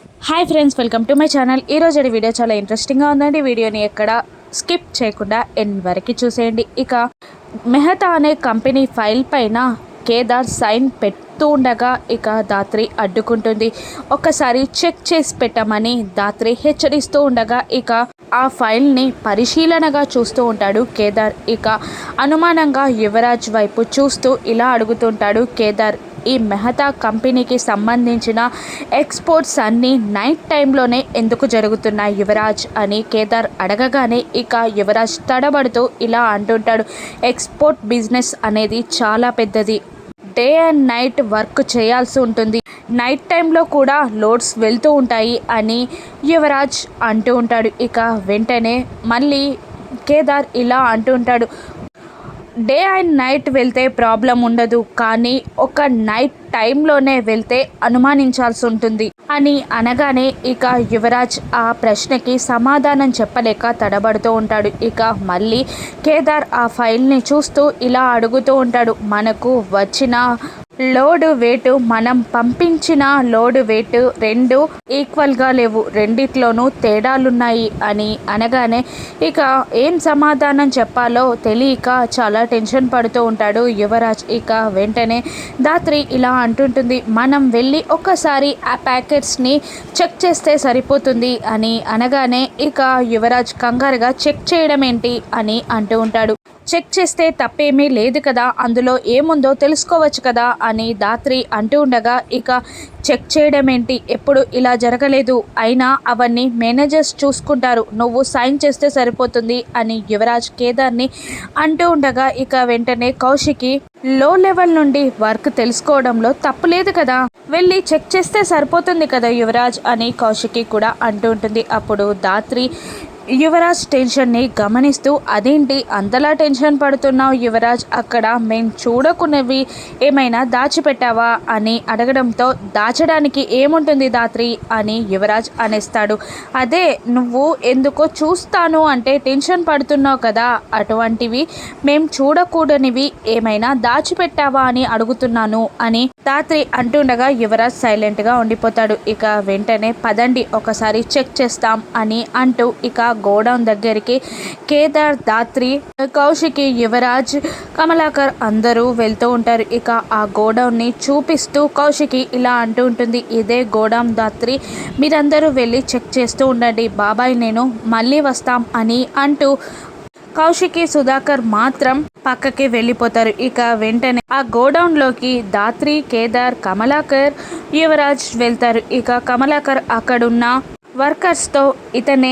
Hi friends, welcome to my channel. ఈరోజు video చాలా ఇంట్రెస్టింగ్గా ఉందండి. వీడియోని ఎక్కడ స్కిప్ చేయకుండా ఎండ్ వరకు చూసేయండి. ఇక మెహతా అనే కంపెనీ ఫైల్ పైన కేదార్ సైన్ పెడుతూ ఉండగా ఇక దాత్రి అడ్డుకుంటుంది. ఒక్కసారి చెక్ చేసి పెట్టమని దాత్రి హెచ్చరిస్తూ ఉండగా ఇక ఆ ఫైల్ని పరిశీలనగా చూస్తూ ఉంటాడు కేదార్. ఇక అనుమానంగా యువరాజ్ వైపు చూస్తూ ఇలా అడుగుతుంటాడు కేదార్, ఈ మెహతా కంపెనీకి సంబంధించిన ఎక్స్పోర్ట్స్ అన్నీ నైట్ టైంలోనే ఎందుకు జరుగుతున్నాయి యువరాజ్ అని కేదార్ అడగగానే ఇక యువరాజ్ తడబడుతూ ఇలా అంటుంటాడు, ఎక్స్పోర్ట్ బిజినెస్ అనేది చాలా పెద్దది, డే అండ్ నైట్ వర్క్ చేయాల్సి ఉంటుంది, నైట్ టైంలో కూడా లోడ్స్ వెళ్తూ ఉంటాయి అని యువరాజ్ అంటూ ఉంటాడు. ఇక వెంటనే మళ్ళీ కేదార్ ఇలా అంటూ ఉంటాడు, డే అండ్ నైట్ వెళ్తే ప్రాబ్లం ఉండదు, కానీ ఒక నైట్ టైంలోనే వెళ్తే అనుమానించాల్సి ఉంటుంది అని అనగానే ఇక యువరాజ్ ఆ ప్రశ్నకి సమాధానం చెప్పలేక తడబడుతూ ఉంటాడు. ఇక మళ్ళీ కేదార్ ఆ ఫైల్ని చూస్తూ ఇలా అడుగుతూ ఉంటాడు, మనకు వచ్చిన లోడు వెయిట్ మనం పంపించిన లోడు వెయిట్ రెండు ఈక్వల్గా లేవు, రెండిట్లోనూ తేడాలున్నాయి అని అనగానే ఇక ఏం సమాధానం చెప్పాలో తెలియక చాలా టెన్షన్ పడుతూ ఉంటాడు యువరాజ్. ఇక వెంటనే దాత్రి ఇలా అంటుంటుంది, మనం వెళ్ళి ఒక్కసారి ఆ ప్యాకెట్స్ని చెక్ చేస్తే సరిపోతుంది అని అనగానే ఇక యువరాజ్ కంగారుగా చెక్ చేయడం ఏంటి అని అంటూ ఉంటాడు. చెక్ చేస్తే తప్పేమీ లేదు కదా, అందులో ఏముందో తెలుసుకోవచ్చు కదా అని దాత్రి అంటూ ఉండగా ఇక చెక్ చేయడం ఏంటి, ఎప్పుడు ఇలా జరగలేదు, అయినా అవన్నీ మేనేజర్స్ చూసుకుంటారు, నువ్వు సైన్ చేస్తే సరిపోతుంది అని యువరాజ్ కేదార్ని అంటూ ఉండగా ఇక వెంటనే కౌశికి లో లెవెల్ నుండి వర్క్ తెలుసుకోవడంలో తప్పు లేదు కదా, వెళ్ళి చెక్ చేస్తే సరిపోతుంది కదా యువరాజ్ అని కౌశికి కూడా అంటూ ఉంటుంది. అప్పుడు దాత్రి యువరాజ్ టెన్షన్ని గమనిస్తూ, అదేంటి అంతలా టెన్షన్ పడుతున్నావు యువరాజ్, అక్కడ మేము చూడకున్నవి ఏమైనా దాచిపెట్టావా అని అడగడంతో, దాచడానికి ఏముంటుంది దాత్రి అని యువరాజ్ అనేస్తాడు. అదే నువ్వు ఎందుకో చూస్తాను అంటే టెన్షన్ పడుతున్నావు కదా, అటువంటివి మేము చూడకూడనివి ఏమైనా దాచిపెట్టావా అని అడుగుతున్నాను అని దాత్రి అంటుండగా యువరాజ్ సైలెంట్గా ఉండిపోతాడు. ఇక వెంటనే పదండి ఒకసారి చెక్ చేస్తాం అని అంటూ ఇక గోడౌన్ దగ్గరికి కేదార్, దాత్రి, కౌశికి, యువరాజ్, కమలాకర్ అందరూ వెళ్తూ ఉంటారు. ఇక ఆ గోడౌన్ని చూపిస్తూ కౌశికి ఇలా అంటూ ఉంటుంది, ఇదే గోడౌన్ దాత్రి, మీరందరూ వెళ్ళి చెక్ చేస్తూ ఉండండి, బాబాయ్ నేను మళ్ళీ వస్తాం అని అంటూ కౌశికి, సుధాకర్ మాత్రం పక్కకి వెళ్ళిపోతారు. ఇక వెంటనే ఆ గోడౌన్లోకి దాత్రి, కేదార్, కమలాకర్, యువరాజ్ వెళ్తారు. ఇక కమలాకర్ అక్కడున్న వర్కర్స్తో, ఇతనే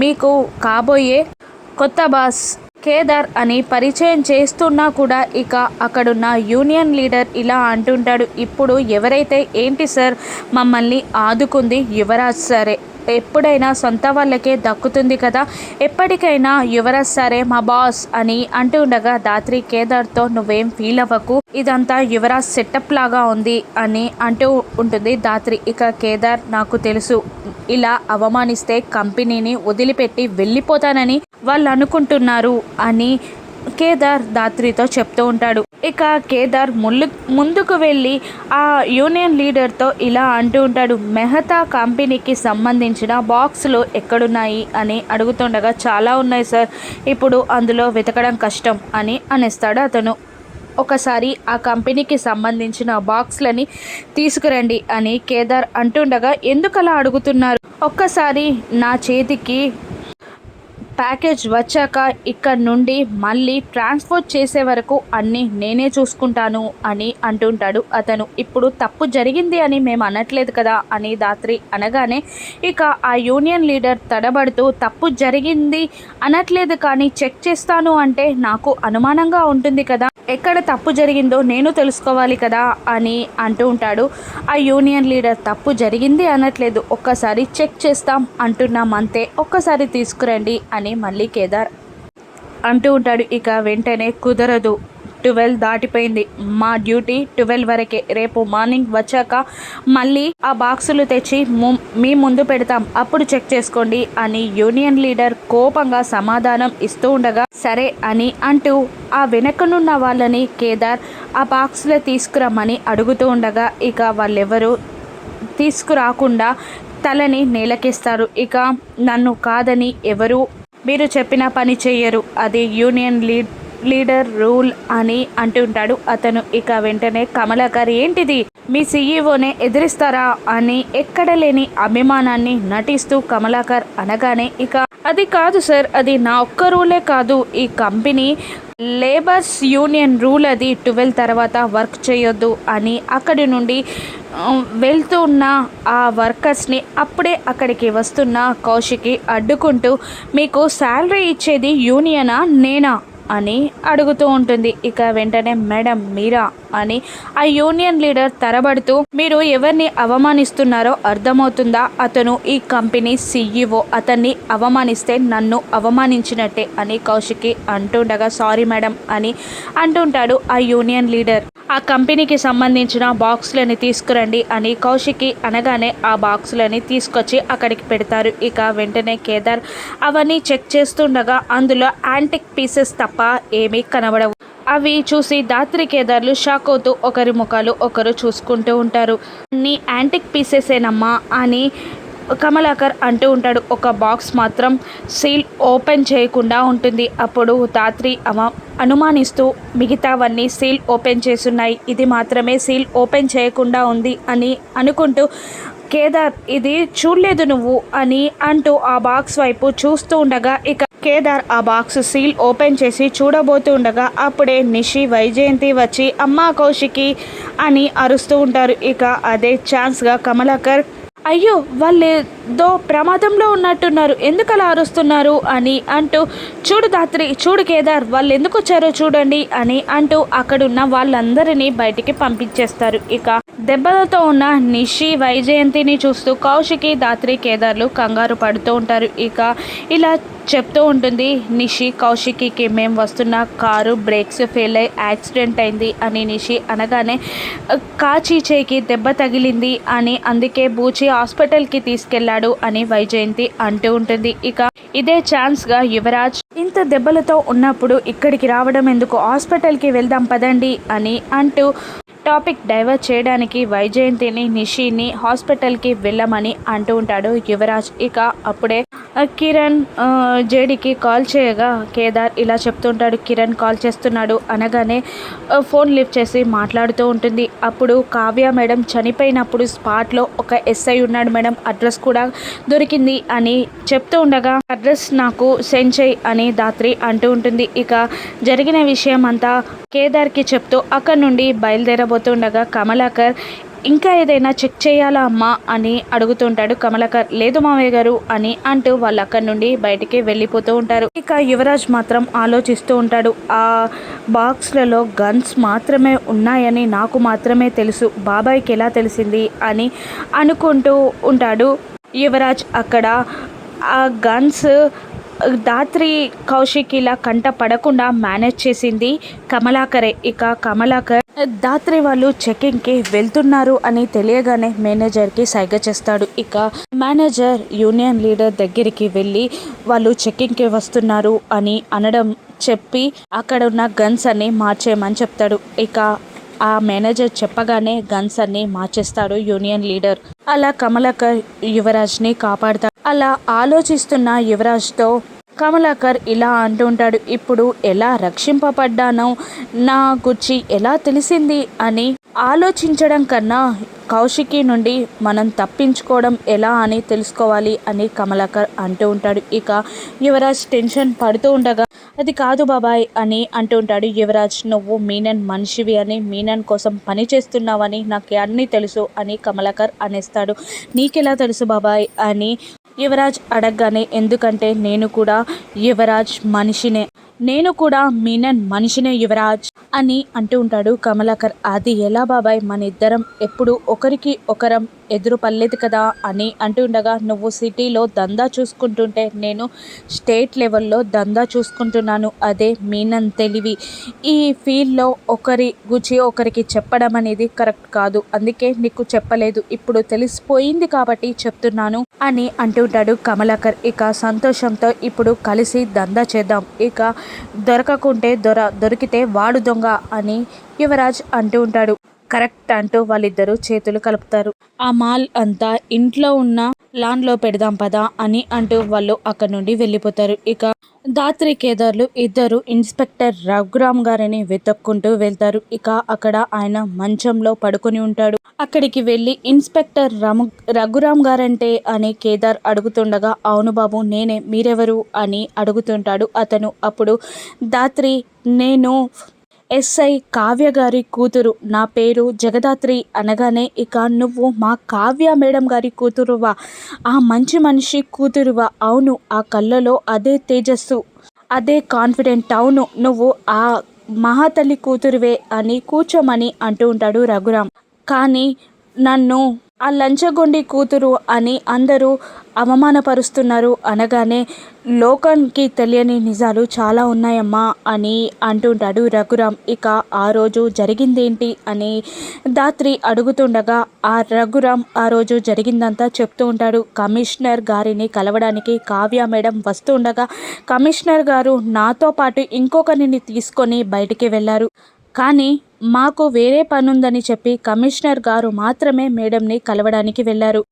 మీకు కాబోయే కొత్త బాస్ కేదార్ అని పరిచయం చేస్తున్నా కూడా ఇక అక్కడున్న యూనియన్ లీడర్ ఇలా అంటుంటాడు, ఇప్పుడు ఎవరైతే ఏంటి సార్, మమ్మల్ని ఆదుకుంది యువరాజ్ సరే, ఎప్పుడైనా సొంత వాళ్ళకే దక్కుతుంది కదా, ఎప్పటికైనా యువరాజ్ సరే మా బాస్ అని అంటూ ఉండగా దాత్రి కేదార్తో, నువ్వేం ఫీల్ అవ్వకు, ఇదంతా యువరాజ్ సెటప్ లాగా ఉంది అని అంటూ ఉంటుంది దాత్రి. ఇక కేదార్, నాకు తెలుసు ఇలా అవమానిస్తే కంపెనీని వదిలిపెట్టి వెళ్ళిపోతానని వాళ్ళు అనుకుంటున్నారు అని కేదార్ దాత్రితో చెప్తూ ఉంటాడు. ఇక కేదార్ ముందుకు వెళ్ళి ఆ యూనియన్ లీడర్తో ఇలా అంటూ ఉంటాడు, మెహతా కంపెనీకి సంబంధించిన బాక్సులు ఎక్కడున్నాయి అని అడుగుతుండగా, చాలా ఉన్నాయి సార్, ఇప్పుడు అందులో వెతకడం కష్టం అని అనేస్తాడు అతను. ఒకసారి ఆ కంపెనీకి సంబంధించిన బాక్స్లని తీసుకురండి అని కేదార్ అంటుండగా, ఎందుకలా అడుగుతున్నారు, ఒక్కసారి నా చేతికి ప్యాకేజ్ వచ్చాక ఇక్కడ నుండి మళ్ళీ ట్రాన్స్పోర్ట్ చేసే వరకు అన్నీ నేనే చూసుకుంటాను అని అంటుంటాడు అతను. ఇప్పుడు తప్పు జరిగింది అని మేము అనట్లేదు కదా అని దాత్రి అనగానే ఇక ఆ యూనియన్ లీడర్ తడబడుతూ, తప్పు జరిగింది అనట్లేదు కానీ చెక్ చేస్తాను అంటే నాకు అనుమానంగా ఉంటుంది కదా, ఎక్కడ తప్పు జరిగిందో నేను తెలుసుకోవాలి కదా అని అంటూ ఉంటాడు. ఆ యూనియన్ లీడర్ తప్పు జరిగింది అనట్లేదు, ఒక్కసారి చెక్ చేస్తాం అంటున్నాం అంతే, ఒక్కసారి తీసుకురండి అని మళ్ళీ కేదార్ అంటూ ఉంటాడు. ఇక వెంటనే కుదరదు, 12 దాటిపోయింది, మా డ్యూటీ 12 వరకే, రేపు మార్నింగ్ వచ్చాక మళ్ళీ ఆ బాక్సులు తెచ్చి మీ ముందు పెడతాం, అప్పుడు చెక్ చేసుకోండి అని యూనియన్ లీడర్ కోపంగా సమాధానం ఇస్తూ ఉండగా, సరే అని అంటూ ఆ వెనకనున్న వాళ్ళని కేదార్ ఆ బాక్సులు తీసుకురమ్మని అడుగుతూ ఉండగా ఇక వాళ్ళెవరూ తీసుకురాకుండా తలని నేలకేస్తారు. ఇక నన్ను కాదని ఎవరు మీరు చెప్పిన పని చెయ్యరు, అది యూనియన్ లీడర్ రూల్ అని అంటుంటాడు అతను. ఇక వెంటనే కమలాకర్ ఏంటిది, మీ సీఈఓనే ఎదిరిస్తారా అని ఎక్కడ లేని అభిమానాన్ని నటిస్తూ కమలాకర్ అనగానే, ఇక అది కాదు సార్, అది నా ఒక్క రూలే కాదు, ఈ కంపెనీ లేబర్స్ యూనియన్ రూల్ అది 12 తర్వాత వర్క్ చేయొద్దు అని అక్కడి నుండి వెళ్తున్న ఆ వర్కర్స్ని అప్పుడే అక్కడికి వస్తున్న కౌశికి అడ్డుకుంటూ, మీకు శాలరీ ఇచ్చేది యూనియనా నేనా అని అడుగుతూ ఉంటుంది. ఇక వెంటనే మేడం మీరా అని ఆ యూనియన్ లీడర్ తరబడుతూ, మీరు ఎవరిని అవమానిస్తున్నారో అర్థమవుతుందా, అతను ఈ కంపెనీ సీఈఓ, అతన్ని అవమానిస్తే నన్ను అవమానించినట్టే అని కౌశికి అంటుండగా, సారీ మేడం అని అంటుంటాడు ఆ యూనియన్ లీడర్. ఆ కంపెనీకి సంబంధించిన బాక్సులని తీసుకురండి అని కౌశికి అనగానే ఆ బాక్సులని తీసుకొచ్చి అక్కడికి పెడతారు. ఇక వెంటనే కేదార్ అవన్నీ చెక్ చేస్తుండగా అందులో యాంటిక్ పీసెస్ తప్ప ఏమీ కనబడవు. అవి చూసి ధాత్రి కేదార్లు షాక్ అవుతూ ఒకరి ముఖాలు ఒకరు చూసుకుంటూ ఉంటారు. నీ యాంటిక్ పీసెసేనమ్మా అని కమలాకర్ అంటూ ఉంటాడు. ఒక బాక్స్ మాత్రం సీల్ ఓపెన్ చేయకుండా ఉంటుంది. అప్పుడు ధాత్రి అనుమానిస్తూ, మిగతావన్నీ సీల్ ఓపెన్ చేసున్నాయి, ఇది మాత్రమే సీల్ ఓపెన్ చేయకుండా ఉంది అని అనుకుంటూ, కేదార్ ఇది చూడలేదు నువ్వు అని అంటూ ఆ బాక్స్ వైపు చూస్తూ ఉండగా, ఇక కేదార్ ఆ బాక్స్ సీల్ ఓపెన్ చేసి చూడబోతూ ఉండగా అప్పుడే నిషి వైజయంతి వచ్చి అమ్మా కౌశికి అని అరుస్తూ ఉంటారు. ఇక అదే ఛాన్స్గా కమలాకర్, అయ్యో వాళ్ళేదో ప్రమాదంలో ఉన్నట్టున్నారు, ఎందుకు అలా అరుస్తున్నారు అని అంటూ, చూడు ధాత్రి, చూడు కేదార్, వాళ్ళు ఎందుకు వచ్చారో చూడండి అని అంటూ అక్కడున్న వాళ్ళందరినీ బయటికి పంపించేస్తారు. ఇక దెబ్బలతో ఉన్న నిషి వైజయంతిని చూస్తూ కౌశికి ధాత్రి కేదార్లు కంగారు పడుతూ ఉంటారు. ఇక ఇలా చెప్తూ ఉంటుంది నిషి కౌశికి, మేము వస్తున్న కారు బ్రేక్స్ ఫెయిల్ అయ్యి యాక్సిడెంట్ అయింది అని నిషి అనగానే, కాచి చేయికి దెబ్బ తగిలింది అని అందుకే బూచి హాస్పిటల్కి తీసుకెళ్లాడు అని వైజయంతి అంటూ ఉంటుంది. ఇక ఇదే ఛాన్స్గా యువరాజ్, ఇంత దెబ్బలతో ఉన్నప్పుడు ఇక్కడికి రావడం ఎందుకు, హాస్పిటల్కి వెళ్దాం పదండి అని అంటూ టాపిక్ డైవర్ట్ చేయడానికి వైజయంతిని నిషిని హాస్పిటల్కి వెళ్ళమని అంటూ ఉంటాడు యువరాజ్. ఇక అప్పుడే కిరణ్ జేడీకి కాల్ చేయగా కేదార్ ఇలా చెప్తుంటాడు, కిరణ్ కాల్ చేస్తున్నాడు అనగానే ఫోన్ లిఫ్ట్ చేసి మాట్లాడుతూ ఉంటుంది. అప్పుడు కావ్య మేడం చనిపోయినప్పుడు స్పాట్లో ఒక ఎస్ఐ ఉన్నాడు మేడం, అడ్రస్ కూడా దొరికింది అని చెప్తూ ఉండగా, అడ్రస్ నాకు సెండ్ చేయి అని ధాత్రి అంటూ ఉంటుంది. ఇక జరిగిన విషయం అంతా కేదార్కి చెప్తూ అక్కడి నుండి బయలుదేరబోతుండగా కమలాకర్, ఇంకా ఏదైనా చెక్ చేయాలా అమ్మా అని అడుగుతుంటాడు. కమలాకర్, లేదు మావయ్య గారు అని అంటూ వాళ్ళు అక్కడి నుండి బయటికి వెళ్ళిపోతూ ఉంటారు. ఇక యువరాజ్ మాత్రం ఆలోచిస్తూ ఉంటాడు, ఆ బాక్స్లలో గన్స్ మాత్రమే ఉన్నాయని నాకు మాత్రమే తెలుసు, బాబాయ్కి ఎలా తెలిసింది అని అనుకుంటూ ఉంటాడు యువరాజ్. అక్కడ ఆ గన్స్ ధాత్రి కౌశిక్ ఇలా కంట పడకుండా మేనేజ్ చేసింది కమలాకరే. ఇక కమలాకర్ ధాత్రి వాళ్ళు చెకింగ్కి వెళ్తున్నారు అని తెలియగానే మేనేజర్కి సైగ చేస్తాడు. ఇక మేనేజర్ యూనియన్ లీడర్ దగ్గరికి వెళ్ళి వాళ్ళు చెకింగ్కి వస్తున్నారు అని అనడం చెప్పి అక్కడ ఉన్న గన్స్ అన్ని మార్చేయమని చెప్తాడు. ఇక ఆ మేనేజర్ చెప్పగానే గన్స్ అన్ని మార్చేస్తాడు యూనియన్ లీడర్. అలా కమలాకర్ యువరాజ్ని కాపాడతాడు. అలా ఆలోచిస్తున్న యువరాజ్తో కమలాకర్ ఇలా అంటుంటాడు, ఇప్పుడు ఎలా రక్షింపబడ్డానో నా గురించి ఎలా తెలిసింది అని ఆలోచించడం కన్నా కౌశికి నుండి మనం తప్పించుకోవడం ఎలా అని తెలుసుకోవాలి అని కమలాకర్ అంటూ ఉంటాడు. ఇక యువరాజ్ టెన్షన్ పడుతూ ఉండగా, అది కాదు బాబాయ్ అని అంటూ ఉంటాడు యువరాజ్, నువ్వు మీనన్ మనిషివి అని, మీనన్ కోసం పని చేస్తున్నావని నాకు అన్నీ తెలుసు అని కమలాకర్ అనేస్తాడు. నీకెలా తెలుసు బాబాయ్ అని యువరాజ్ అడగగానే, ఎందుకంటే నేను కూడా యువరాజ్ మనిషినే, నేను కూడా మీనన్ మనిషినే యువరాజ్ అని అంటూ ఉంటాడు కమలాకర్. అది ఎలా బాబాయ్, మన ఇద్దరం ఎప్పుడు ఒకరికి ఒకరం ఎదురు పర్లేదు కదా అని అంటూ ఉండగా, నువ్వు సిటీలో దందా చూసుకుంటుంటే నేను స్టేట్ లెవెల్లో దందా చూసుకుంటున్నాను, అదే మీనన్ తెలివి. ఈ ఫీల్డ్లో ఒకరి గురించి ఒకరికి చెప్పడం అనేది కరెక్ట్ కాదు, అందుకే నీకు చెప్పలేదు, ఇప్పుడు తెలిసిపోయింది కాబట్టి చెప్తున్నాను అని అంటుంటాడు కమలాకర్. ఇక సంతోషంతో ఇప్పుడు కలిసి దందా చేద్దాం, ఇక దొరకకుంటే దొరికితే వాడు దొంగ అని యువరాజ్ అంటూ ఉంటాడు. కరెక్ట్ అంటూ వాళ్ళిద్దరూ చేతులు కలుపుతారు. ఆ మాల్ అంతా ఇంట్లో ఉన్న లాన్లో పెడదాం పదా అని అంటూ వాళ్ళు అక్కడి నుండి వెళ్ళిపోతారు. ఇక దాత్రి కేదార్లు ఇద్దరు ఇన్స్పెక్టర్ రఘురామ్ గారిని వెతుక్కుంటూ వెళ్తారు. ఇక అక్కడ ఆయన మంచంలో పడుకొని ఉంటాడు. అక్కడికి వెళ్ళి ఇన్స్పెక్టర్ రఘురామ్ గారంటే అని కేదార్ అడుగుతుండగా, అవును బాబు నేనే, మీరెవరు అని అడుగుతుంటాడు అతను. అప్పుడు దాత్రి, నేను ఎస్ఐ కావ్య గారి కూతురు, నా పేరు జగదాత్రి అనగానే, ఇక నువ్వు మా కావ్య మేడం గారి కూతురువా, ఆ మంచి మనిషి కూతురువా, అవును ఆ కళ్ళలో అదే తేజస్సు, అదే కాన్ఫిడెంట్, అవును నువ్వు ఆ మహాతల్లి కూతురువే అని కూర్చోమని అంటూ ఉంటాడు రఘురామ్. కానీ నన్ను ఆ లంచగొండి కూతురు అని అందరూ అవమానపరుస్తున్నారు అనగానే, లోకానికి తెలియని నిజాలు చాలా ఉన్నాయమ్మా అని అంటుంటాడు రఘురామ్. ఇక ఆ రోజు జరిగిందేంటి అని దాత్రి అడుగుతుండగా, ఆ రఘురామ్ ఆ రోజు జరిగిందంతా చెప్తూ ఉంటాడు. కమిషనర్ గారిని కలవడానికి కావ్య మేడం వస్తుండగా కమిషనర్ గారు నాతో పాటు ఇంకొకరిని తీసుకొని బయటికి వెళ్ళారు. కానీ మాకు వేరే పనుందని చెప్పి కమిషనర్ గారు మాత్రమే మేడంని కలవడానికి వెళ్ళారు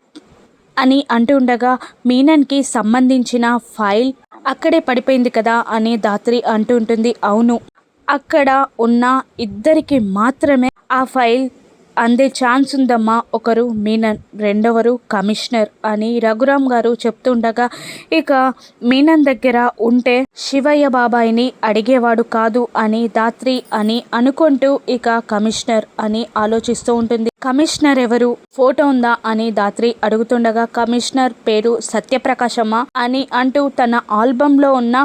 అని అంటుండగా, మీనన్కి సంబంధించిన ఫైల్ అక్కడే పడిపోయింది కదా అని దాత్రి అంటుంటుంది. అవును, అక్కడ ఉన్న ఇద్దరికి మాత్రమే ఆ ఫైల్ అందే ఛాన్స్ ఉందమ్మా. ఒకరు మీనన్, రెండవరు కమిషనర్ అని రఘురామ్ గారు చెప్తుండగా, ఇక మీనన్ దగ్గర ఉంటే శివయ్య బాబాయిని అడిగేవాడు కాదు అని దాత్రి అని అనుకుంటూ ఇక కమిషనర్ అని ఆలోచిస్తూ ఉంటుంది. కమిషనర్ ఎవరు, ఫోటో ఉందా అని దాత్రి అడుగుతుండగా, కమిషనర్ పేరు సత్యప్రకాశమ్మ అని అంటూ తన ఆల్బంలో ఉన్న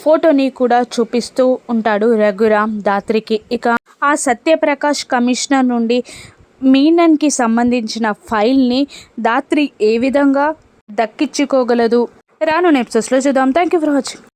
ఫోటోని కూడా చూపిస్తూ ఉంటాడు రఘురామ్ దాత్రికి. ఇక ఆ సత్యప్రకాష్ కమిషనర్ నుండి మీనన్కి సంబంధించిన ఫైల్ని దాత్రి ఏ విధంగా దక్కించుకోగలదు, రానున్న ఎపిసోడ్స్లో చూద్దాం. Thank you for watching.